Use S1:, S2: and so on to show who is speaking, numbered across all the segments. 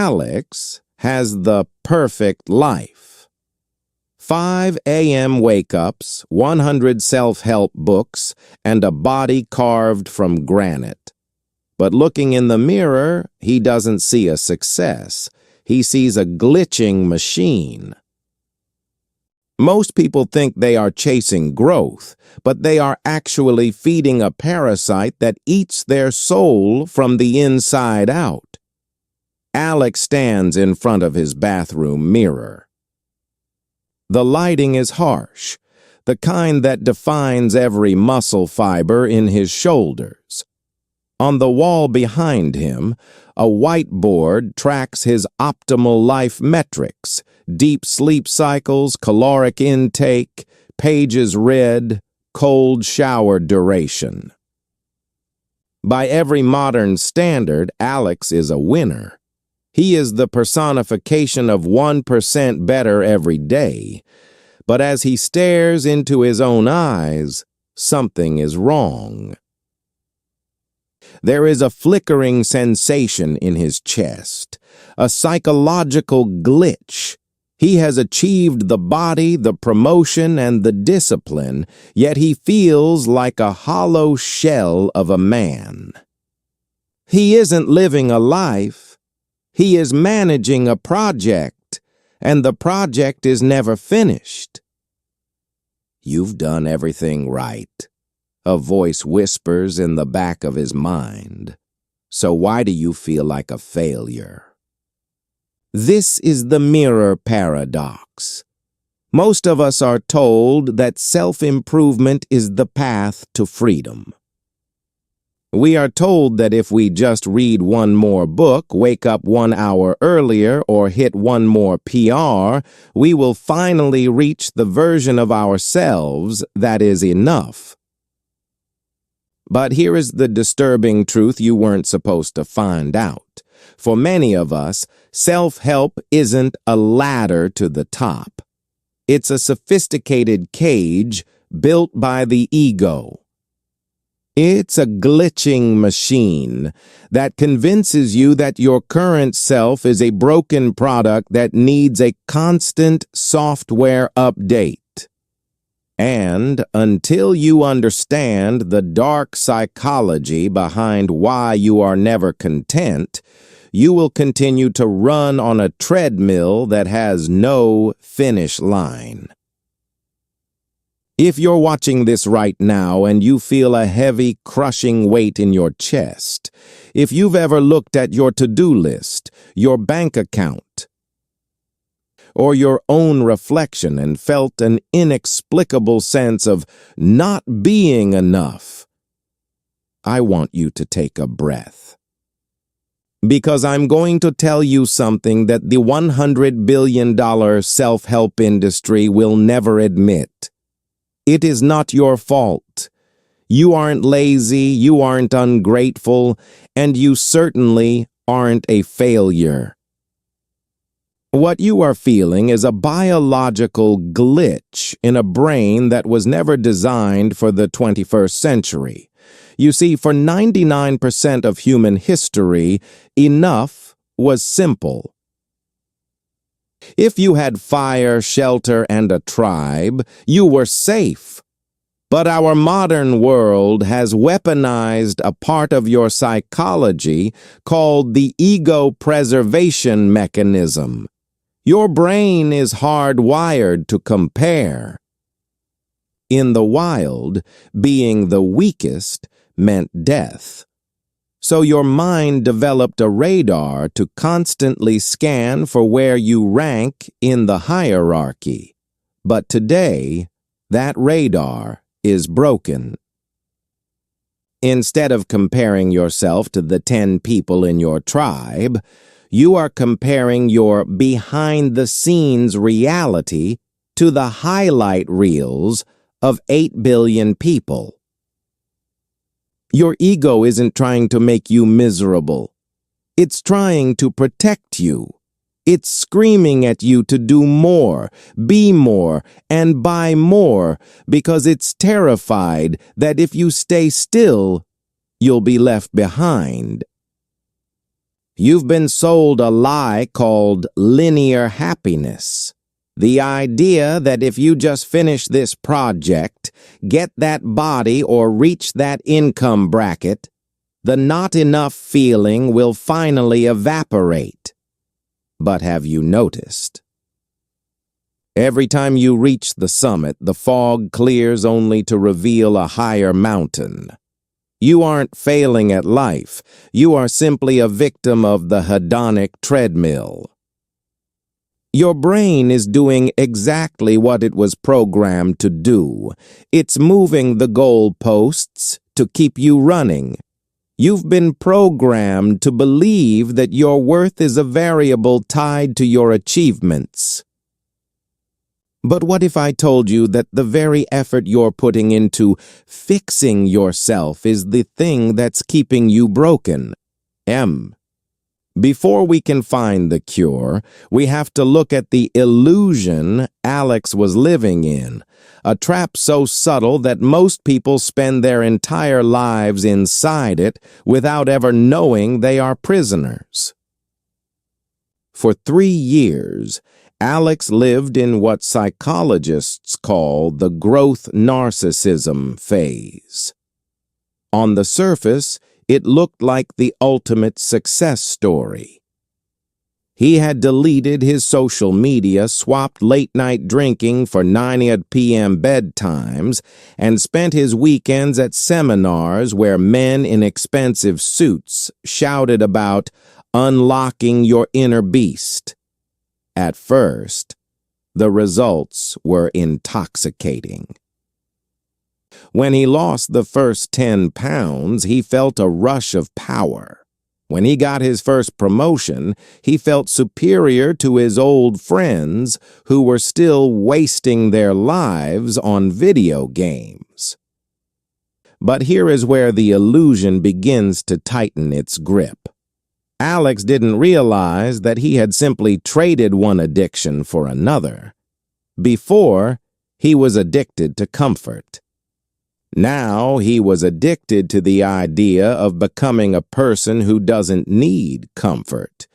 S1: Alex has the perfect life. 5 a.m. wake-ups, 100 self-help books, and a body carved from granite. But looking in the mirror, he doesn't see a success. He sees a glitching machine. Most people think they are chasing growth, but they are actually feeding a parasite that eats their soul from the inside out. Alex stands in front of his bathroom mirror. The lighting is harsh, the kind that defines every muscle fiber in his shoulders. On the wall behind him, a whiteboard tracks his optimal life metrics: deep sleep cycles, caloric intake, pages read, cold shower duration. By every modern standard, Alex is a winner. He is the personification of 1% better every day. But as he stares into his own eyes, something is wrong. There is a flickering sensation in his chest, a psychological glitch. He has achieved the body, the promotion, and the discipline, yet he feels like a hollow shell of a man. He isn't living a life. He is managing a project, and the project is never finished. "You've done everything right," a voice whispers in the back of his mind. "So why do you feel like a failure?" This is the mirror paradox. Most of us are told that self-improvement is the path to freedom. We are told that if we just read one more book, wake up 1 hour earlier, or hit one more PR, we will finally reach the version of ourselves that is enough. But here is the disturbing truth you weren't supposed to find out. For many of us, self-help isn't a ladder to the top. It's a sophisticated cage built by the ego. It's a glitching machine that convinces you that your current self is a broken product that needs a constant software update. And until you understand the dark psychology behind why you are never content, you will continue to run on a treadmill that has no finish line. If you're watching this right now and you feel a heavy, crushing weight in your chest, if you've ever looked at your to-do list, your bank account, or your own reflection and felt an inexplicable sense of not being enough, I want you to take a breath. Because I'm going to tell you something that the $100 billion self-help industry will never admit. It is not your fault. You aren't lazy, you aren't ungrateful, and you certainly aren't a failure. What you are feeling is a biological glitch in a brain that was never designed for the 21st century. You see, for 99% of human history, enough was simple. If you had fire, shelter, and a tribe, you were safe. But our modern world has weaponized a part of your psychology called the ego preservation mechanism. Your brain is hardwired to compare. In the wild, being the weakest meant death. So your mind developed a radar to constantly scan for where you rank in the hierarchy. But today, that radar is broken. Instead of comparing yourself to the 10 people in your tribe, you are comparing your behind-the-scenes reality to the highlight reels of 8 billion people. Your ego isn't trying to make you miserable. It's trying to protect you. It's screaming at you to do more, be more, and buy more because it's terrified that if you stay still, you'll be left behind. You've been sold a lie called linear happiness. The idea that if you just finish this project, get that body or reach that income bracket, the not enough feeling will finally evaporate. But have you noticed? Every time you reach the summit, the fog clears only to reveal a higher mountain. You aren't failing at life. You are simply a victim of the hedonic treadmill. Your brain is doing exactly what it was programmed to do. It's moving the goalposts to keep you running. You've been programmed to believe that your worth is a variable tied to your achievements. But what if I told you that the very effort you're putting into fixing yourself is the thing that's keeping you broken? Before we can find the cure, we have to look at the illusion Alex was living in, a trap so subtle that most people spend their entire lives inside it without ever knowing they are prisoners. For 3 years, Alex lived in what psychologists call the growth narcissism phase. On the surface, it looked like the ultimate success story. He had deleted his social media, swapped late-night drinking for 9 p.m. bedtimes, and spent his weekends at seminars where men in expensive suits shouted about unlocking your inner beast. At first, the results were intoxicating. When he lost the first 10 pounds, he felt a rush of power. When he got his first promotion, he felt superior to his old friends who were still wasting their lives on video games. But here is where the illusion begins to tighten its grip. Alex didn't realize that he had simply traded one addiction for another. Before, he was addicted to comfort. Now he was addicted to the idea of becoming a person who doesn't need comfort.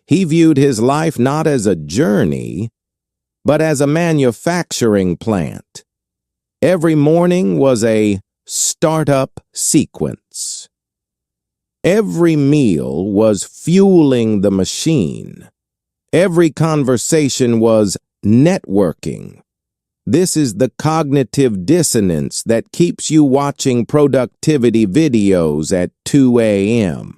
S1: He viewed his life not as a journey, but as a manufacturing plant. Every morning was a startup sequence. Every meal was fueling the machine. Every conversation was networking. This is the cognitive dissonance that keeps you watching productivity videos at 2 a.m.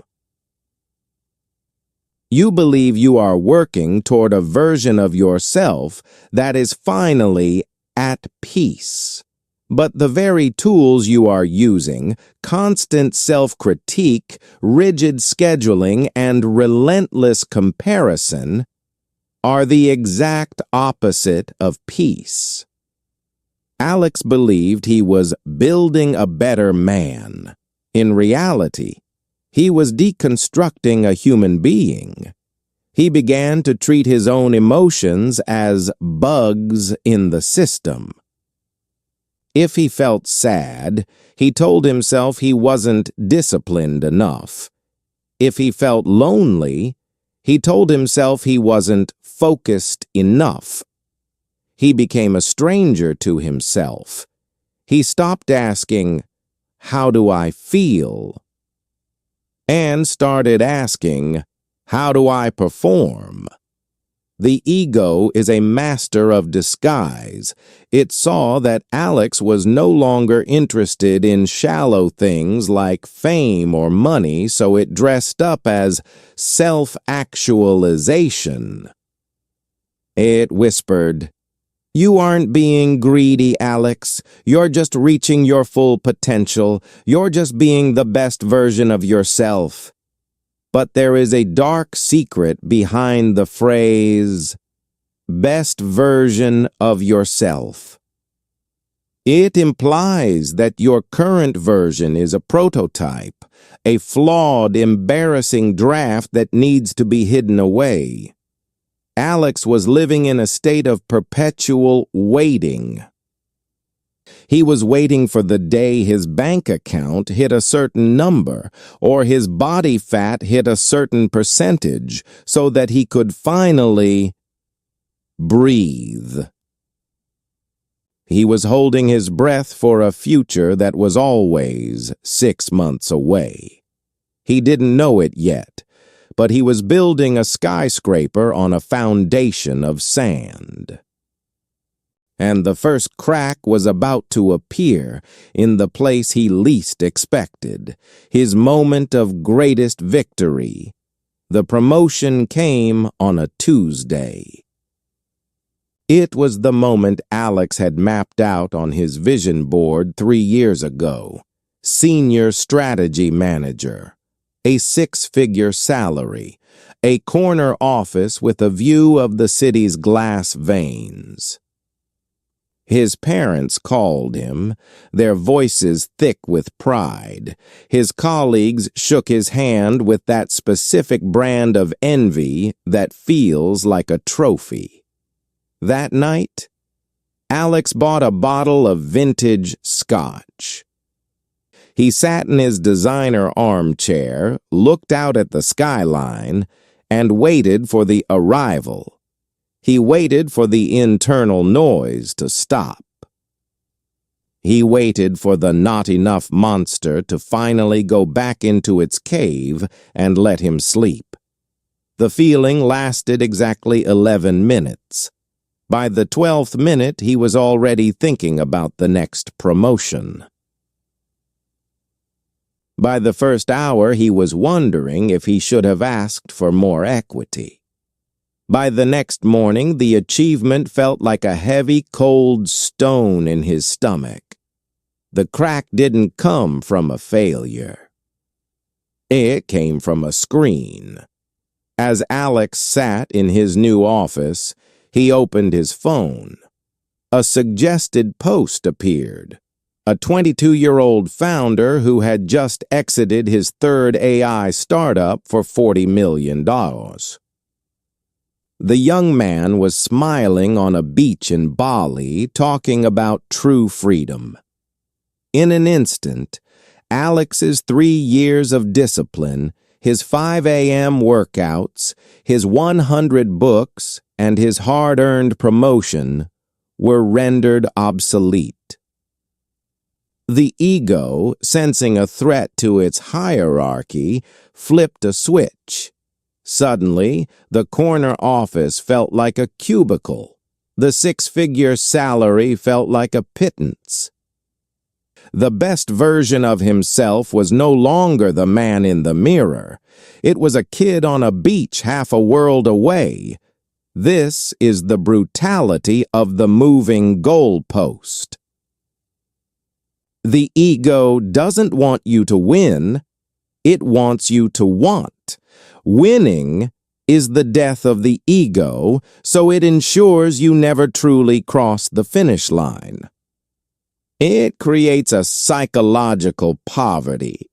S1: You believe you are working toward a version of yourself that is finally at peace. But the very tools you are using, constant self-critique, rigid scheduling, and relentless comparison, are the exact opposite of peace. Alex believed he was building a better man. In reality, he was deconstructing a human being. He began to treat his own emotions as bugs in the system. If he felt sad, he told himself he wasn't disciplined enough. If he felt lonely, he told himself he wasn't focused enough. He became a stranger to himself. He stopped asking, "How do I feel?" and started asking, "How do I perform?" The ego is a master of disguise. It saw that Alex was no longer interested in shallow things like fame or money, so it dressed up as self-actualization. It whispered, "You aren't being greedy, Alex. You're just reaching your full potential. You're just being the best version of yourself." But there is a dark secret behind the phrase, "best version of yourself." It implies that your current version is a prototype, a flawed, embarrassing draft that needs to be hidden away. Alex was living in a state of perpetual waiting. He was waiting for the day his bank account hit a certain number or his body fat hit a certain percentage so that he could finally breathe. He was holding his breath for a future that was always 6 months away. He didn't know it yet, but he was building a skyscraper on a foundation of sand. And the first crack was about to appear in the place he least expected, his moment of greatest victory. The promotion came on a Tuesday. It was the moment Alex had mapped out on his vision board 3 years ago. Senior Strategy Manager, a 6-figure salary, a corner office with a view of the city's glass veins. His parents called him, their voices thick with pride. His colleagues shook his hand with that specific brand of envy that feels like a trophy. That night, Alex bought a bottle of vintage scotch. He sat in his designer armchair, looked out at the skyline, and waited for the arrival. He waited for the internal noise to stop. He waited for the not-enough monster to finally go back into its cave and let him sleep. The feeling lasted exactly 11 minutes. By the 12th minute, he was already thinking about the next promotion. By the first hour, he was wondering if he should have asked for more equity. By the next morning, the achievement felt like a heavy, cold stone in his stomach. The crack didn't come from a failure. It came from a screen. As Alex sat in his new office, he opened his phone. A suggested post appeared. A 22-year-old founder who had just exited his third AI startup for $40 million. The young man was smiling on a beach in Bali, talking about true freedom. In an instant, Alex's 3 years of discipline, his 5 a.m. workouts, his 100 books, and his hard-earned promotion were rendered obsolete. The ego, sensing a threat to its hierarchy, flipped a switch. Suddenly, the corner office felt like a cubicle. The 6-figure salary felt like a pittance. The best version of himself was no longer the man in the mirror. It was a kid on a beach half a world away. This is the brutality of the moving goalpost. The ego doesn't want you to win. It wants you to want. Winning is the death of the ego, so it ensures you never truly cross the finish line. It creates a psychological poverty,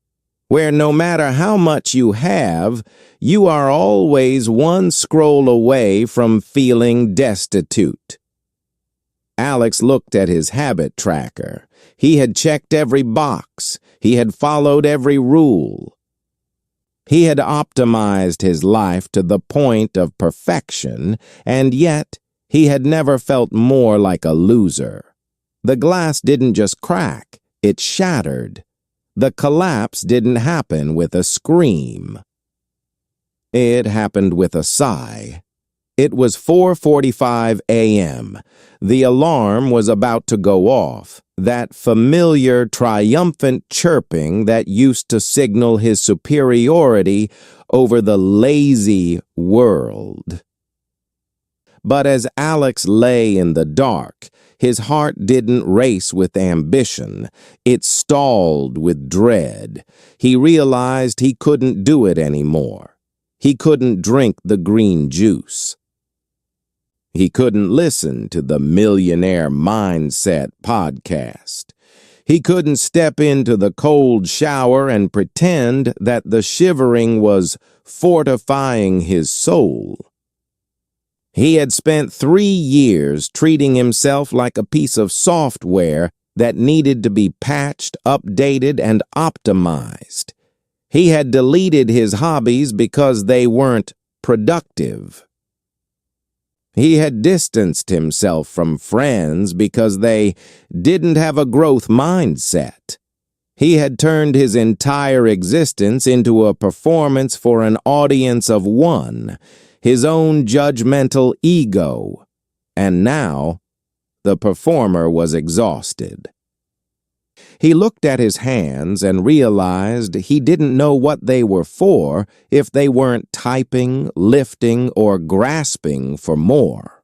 S1: where no matter how much you have, you are always one scroll away from feeling destitute. Alex looked at his habit tracker. He had checked every box. He had followed every rule. He had optimized his life to the point of perfection, and yet he had never felt more like a loser. The glass didn't just crack, it shattered. The collapse didn't happen with a scream. It happened with a sigh. It was 4:45 a.m. The alarm was about to go off, that familiar, triumphant chirping that used to signal his superiority over the lazy world. But as Alex lay in the dark, his heart didn't race with ambition. It stalled with dread. He realized he couldn't do it anymore. He couldn't drink the green juice. He couldn't listen to the Millionaire Mindset podcast. He couldn't step into the cold shower and pretend that the shivering was fortifying his soul. He had spent 3 years treating himself like a piece of software that needed to be patched, updated, and optimized. He had deleted his hobbies because they weren't productive. He had distanced himself from friends because they didn't have a growth mindset. He had turned his entire existence into a performance for an audience of one, his own judgmental ego. And now, the performer was exhausted. He looked at his hands and realized he didn't know what they were for if they weren't typing, lifting, or grasping for more.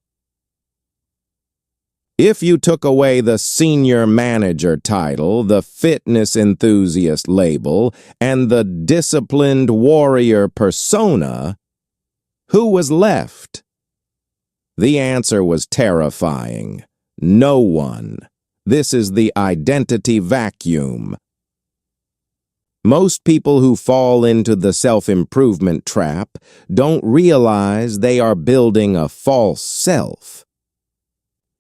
S1: If you took away the senior manager title, the fitness enthusiast label, and the disciplined warrior persona, who was left? The answer was terrifying. No one. This is the identity vacuum. Most people who fall into the self-improvement trap don't realize they are building a false self.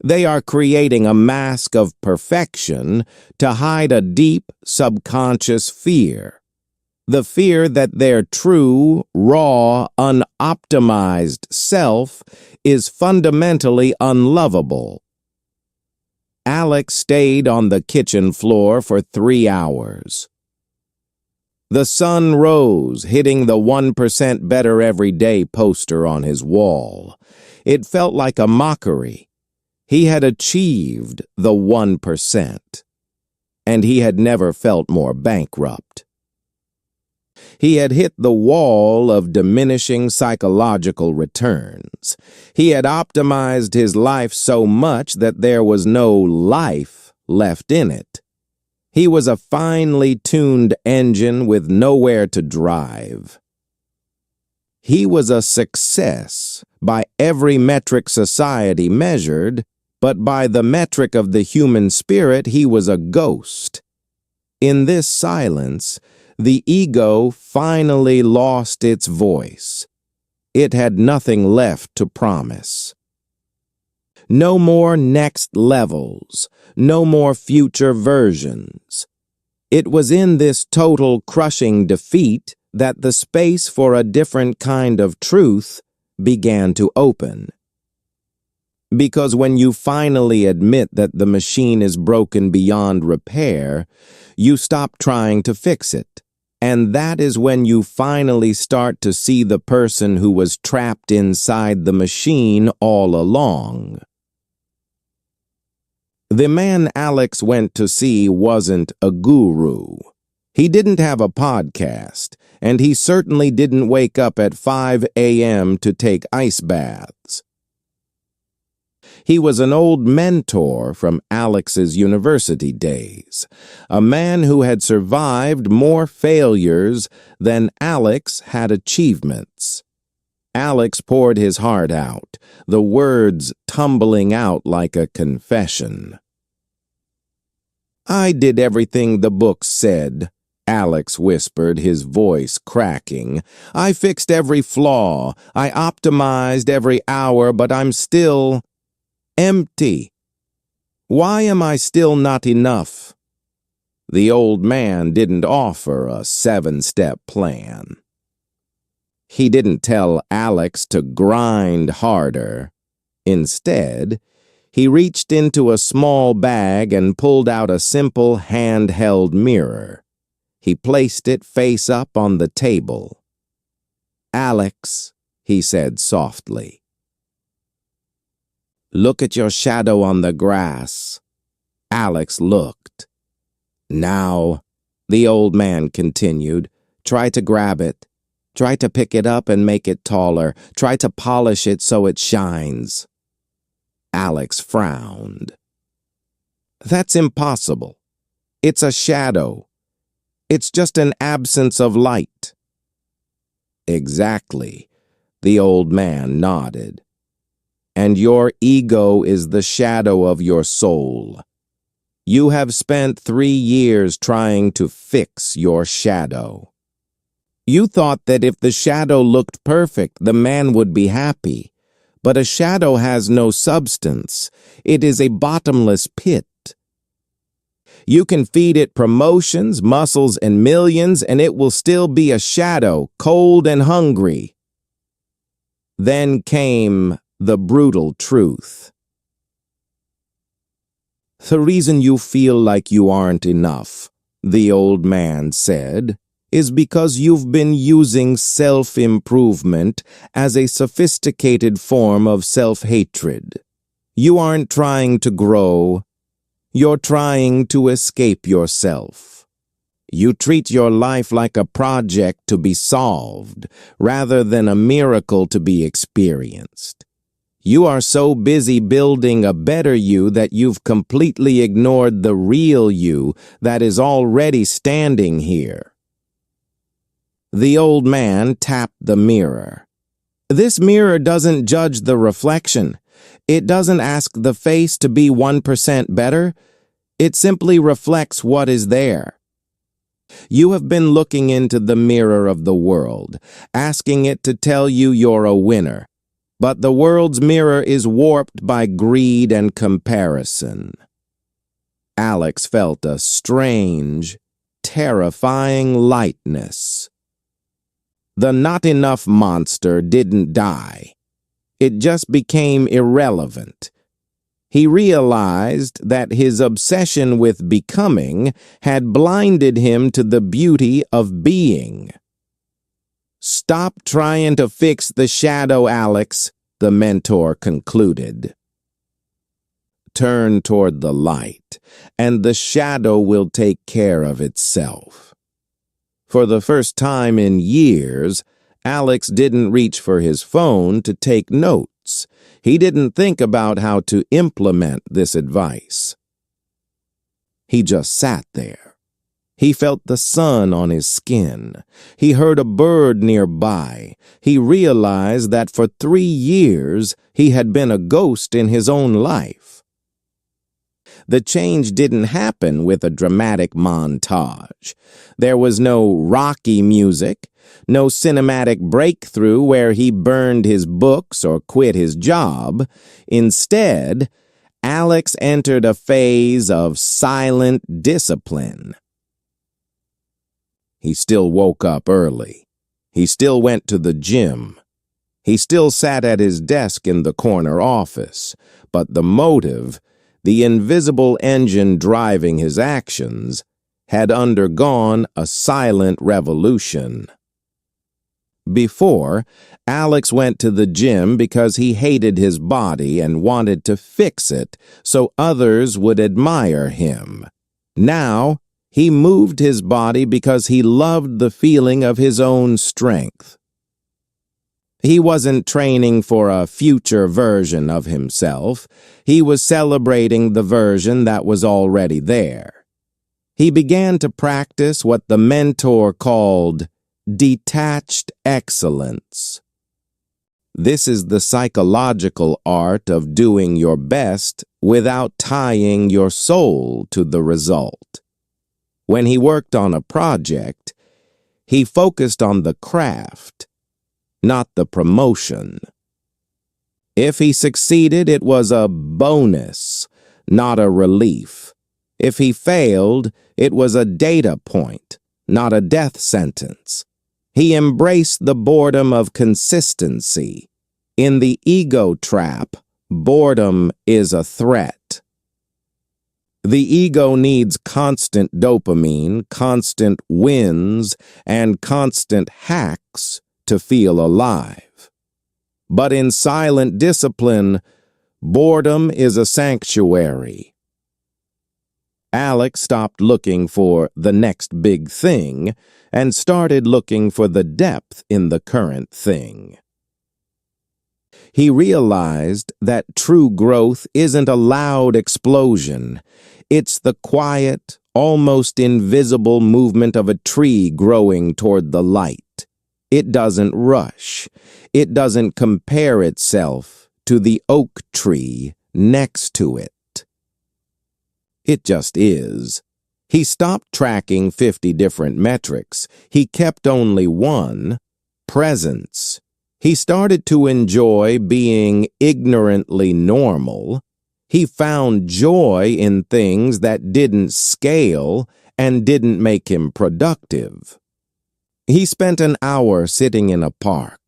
S1: They are creating a mask of perfection to hide a deep, subconscious fear. The fear that their true, raw, unoptimized self is fundamentally unlovable. Alex stayed on the kitchen floor for 3 hours. The sun rose, hitting the 1% Better Every Day poster on his wall. It felt like a mockery. He had achieved the 1%, and he had never felt more bankrupt. He had hit the wall of diminishing psychological returns. He had optimized his life so much that there was no life left in it. He was a finely tuned engine with nowhere to drive. He was a success by every metric society measured, but by the metric of the human spirit, he was a ghost. In this silence, the ego finally lost its voice. It had nothing left to promise. No more next levels, no more future versions. It was in this total crushing defeat that the space for a different kind of truth began to open. Because when you finally admit that the machine is broken beyond repair, you stop trying to fix it. And that is when you finally start to see the person who was trapped inside the machine all along. The man Alex went to see wasn't a guru. He didn't have a podcast, and he certainly didn't wake up at 5 a.m. to take ice baths. He was an old mentor from Alex's university days, a man who had survived more failures than Alex had achievements. Alex poured his heart out, the words tumbling out like a confession. "I did everything the book said," Alex whispered, his voice cracking. "I fixed every flaw. I optimized every hour, but I'm still empty. Why am I still not enough?" The old man didn't offer a 7-step plan. He didn't tell Alex to grind harder. Instead, he reached into a small bag and pulled out a simple handheld mirror. He placed it face up on the table. "Alex," he said softly, "look at your shadow on the grass." Alex looked. "Now," the old man continued, "try to grab it. Try to pick it up and make it taller. Try to polish it so it shines." Alex frowned. "That's impossible. It's a shadow. It's just an absence of light." "Exactly," the old man nodded. "And your ego is the shadow of your soul. You have spent 3 years trying to fix your shadow. You thought that if the shadow looked perfect, the man would be happy. But a shadow has no substance. It is a bottomless pit. You can feed it promotions, muscles, and millions, and it will still be a shadow, cold and hungry. Then came the brutal truth. The reason you feel like you aren't enough, the old man said, is because you've been using self-improvement as a sophisticated form of self-hatred. You aren't trying to grow. You're trying to escape yourself. You treat your life like a project to be solved, rather than a miracle to be experienced. You are so busy building a better you that you've completely ignored the real you that is already standing here. The old man tapped the mirror. This mirror doesn't judge the reflection. It doesn't ask the face to be 1% better. It simply reflects what is there. You have been looking into the mirror of the world, asking it to tell you you're a winner. But the world's mirror is warped by greed and comparison. Alex felt a strange, terrifying lightness. The not enough monster didn't die. It just became irrelevant. He realized that his obsession with becoming had blinded him to the beauty of being. Stop trying to fix the shadow, Alex, the mentor concluded. Turn toward the light, and the shadow will take care of itself. For the first time in years, Alex didn't reach for his phone to take notes. He didn't think about how to implement this advice. He just sat there. He felt the sun on his skin. He heard a bird nearby. He realized that for 3 years he had been a ghost in his own life. The change didn't happen with a dramatic montage. There was no Rocky music, no cinematic breakthrough where he burned his books or quit his job. Instead, Alex entered a phase of silent discipline. He still woke up early. He still went to the gym. He still sat at his desk in the corner office. But the motive, the invisible engine driving his actions, had undergone a silent revolution. Before, Alex went to the gym because he hated his body and wanted to fix it so others would admire him. Now, he moved his body because he loved the feeling of his own strength. He wasn't training for a future version of himself. He was celebrating the version that was already there. He began to practice what the mentor called detached excellence. This is the psychological art of doing your best without tying your soul to the result. When he worked on a project, he focused on the craft, not the promotion. If he succeeded, it was a bonus, not a relief. If he failed, it was a data point, not a death sentence. He embraced the boredom of consistency. In the ego trap, boredom is a threat. The ego needs constant dopamine, constant wins, and constant hacks to feel alive. But in silent discipline, boredom is a sanctuary. Alex stopped looking for the next big thing and started looking for the depth in the current thing. He realized that true growth isn't a loud explosion. It's the quiet, almost invisible movement of a tree growing toward the light. It doesn't rush. It doesn't compare itself to the oak tree next to it. It just is. He stopped tracking 50 different metrics. He kept only one: presence. He started to enjoy being ignorantly normal. He found joy in things that didn't scale and didn't make him productive. He spent an hour sitting in a park.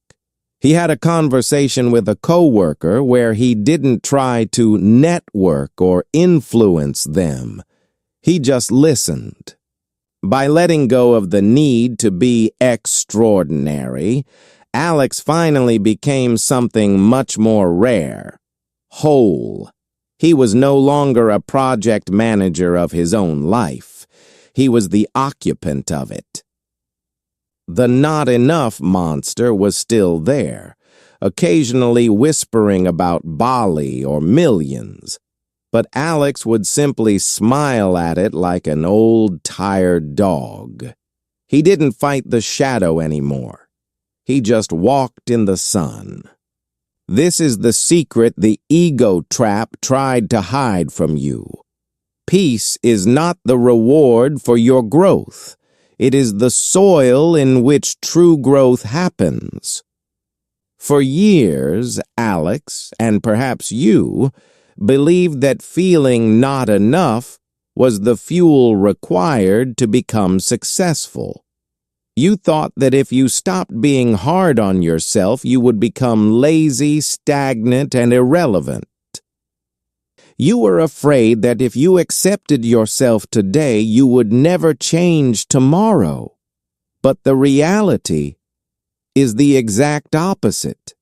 S1: He had a conversation with a coworker where he didn't try to network or influence them. He just listened. By letting go of the need to be extraordinary, Alex finally became something much more rare, whole. He was no longer a project manager of his own life. He was the occupant of it. The not enough monster was still there, occasionally whispering about Bali or millions, but Alex would simply smile at it like an old, tired dog. He didn't fight the shadow anymore. He just walked in the sun. This is the secret the ego trap tried to hide from you. Peace is not the reward for your growth. It is the soil in which true growth happens. For years, Alex, and perhaps you, believed that feeling not enough was the fuel required to become successful. You thought that if you stopped being hard on yourself, you would become lazy, stagnant, and irrelevant. You were afraid that if you accepted yourself today, you would never change tomorrow. But the reality is the exact opposite.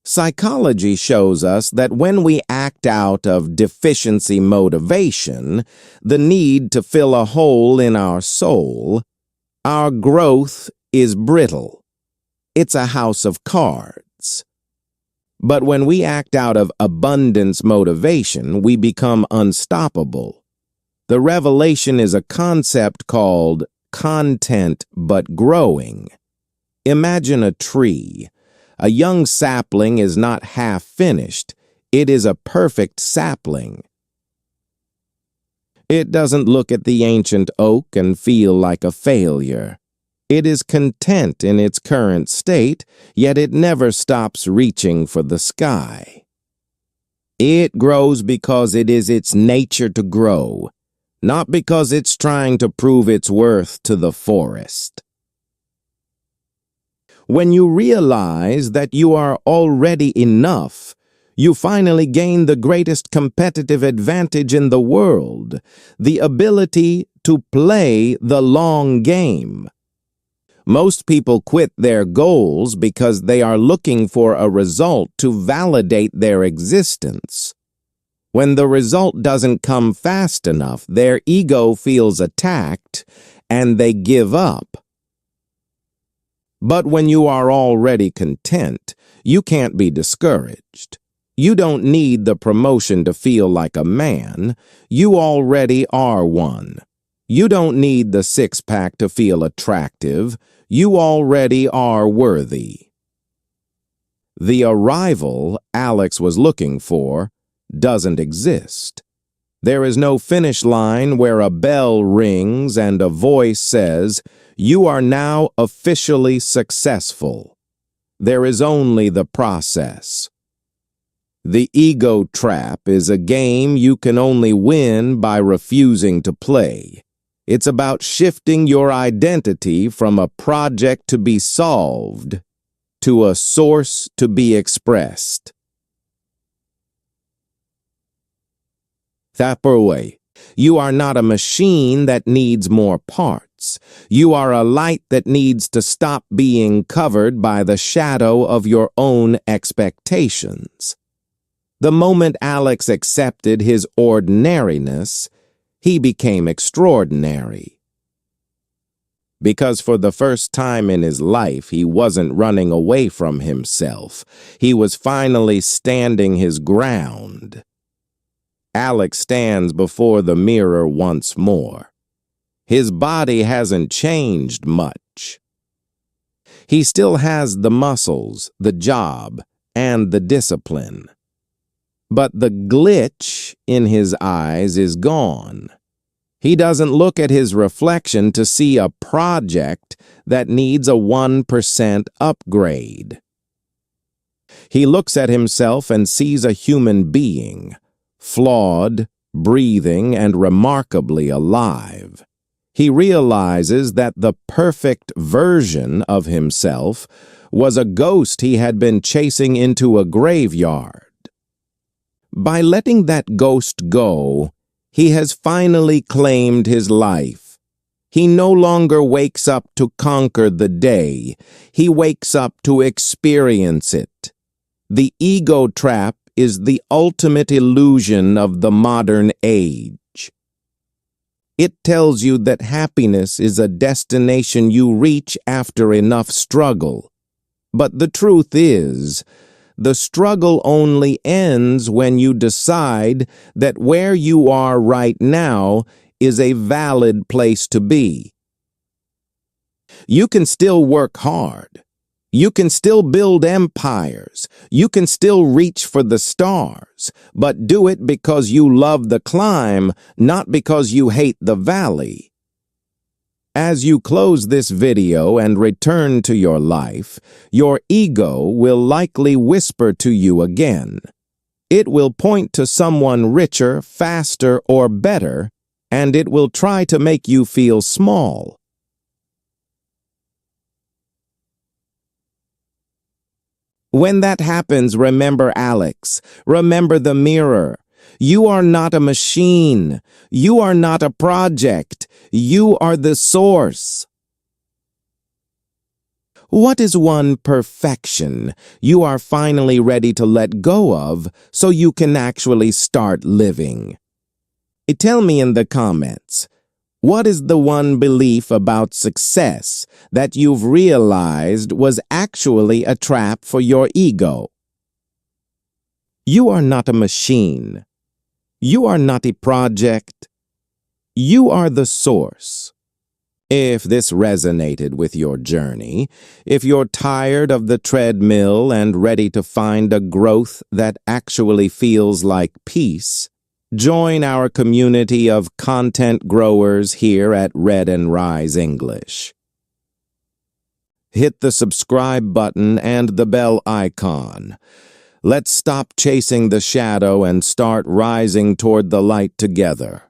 S1: Psychology shows us that when we act out of deficiency motivation, the need to fill a hole in our soul, our growth is brittle. It's a house of cards. But when we act out of abundance motivation, we become unstoppable. The revelation is a concept called content but growing. Imagine a tree. A young sapling is not half finished. It is a perfect sapling. It doesn't look at the ancient oak and feel like a failure. It is content in its current state, yet it never stops reaching for the sky. It grows because it is its nature to grow, not because it's trying to prove its worth to the forest. When you realize that you are already enough, you finally gain the greatest competitive advantage in the world, the ability to play the long game. Most people quit their goals because they are looking for a result to validate their existence. When the result doesn't come fast enough, their ego feels attacked and they give up. But when you are already content, you can't be discouraged. You don't need the promotion to feel like a man. You already are one. You don't need the six-pack to feel attractive. You already are worthy. The arrival Alex was looking for doesn't exist. There is no finish line where a bell rings and a voice says, "You are now officially successful." There is only the process. The ego trap is a game you can only win by refusing to play. It's about shifting your identity from a project to be solved to a source to be expressed. Thaporway, you are not a machine that needs more parts. You are a light that needs to stop being covered by the shadow of your own expectations. The moment Alex accepted his ordinariness, he became extraordinary. Because for the first time in his life, he wasn't running away from himself. He was finally standing his ground. Alex stands before the mirror once more. His body hasn't changed much. He still has the muscles, the job, and the discipline. But the glitch in his eyes is gone. He doesn't look at his reflection to see a project that needs a 1% upgrade. He looks at himself and sees a human being, flawed, breathing, and remarkably alive. He realizes that the perfect version of himself was a ghost he had been chasing into a graveyard. By letting that ghost go, he has finally claimed his life. He no longer wakes up to conquer the day. He wakes up to experience it. The ego trap is the ultimate illusion of the modern age. It tells you that happiness is a destination you reach after enough struggle. But the truth is, the struggle only ends when you decide that where you are right now is a valid place to be. You can still work hard. You can still build empires. You can still reach for the stars, but do it because you love the climb, not because you hate the valley. As you close this video and return to your life, your ego will likely whisper to you again. It will point to someone richer, faster, or better, and it will try to make you feel small. When that happens, remember Alex. Remember the mirror. You are not a machine. You are not a project. You are the source. What is one perfection you are finally ready to let go of so you can actually start living? Tell me in the comments. What is the one belief about success that you've realized was actually a trap for your ego? You are not a machine. You are not a project. You are the source. If this resonated with your journey, if you're tired of the treadmill and ready to find a growth that actually feels like peace, join our community of content growers here at Red and Rise English. Hit the subscribe button and the bell icon. Let's stop chasing the shadow and start rising toward the light together.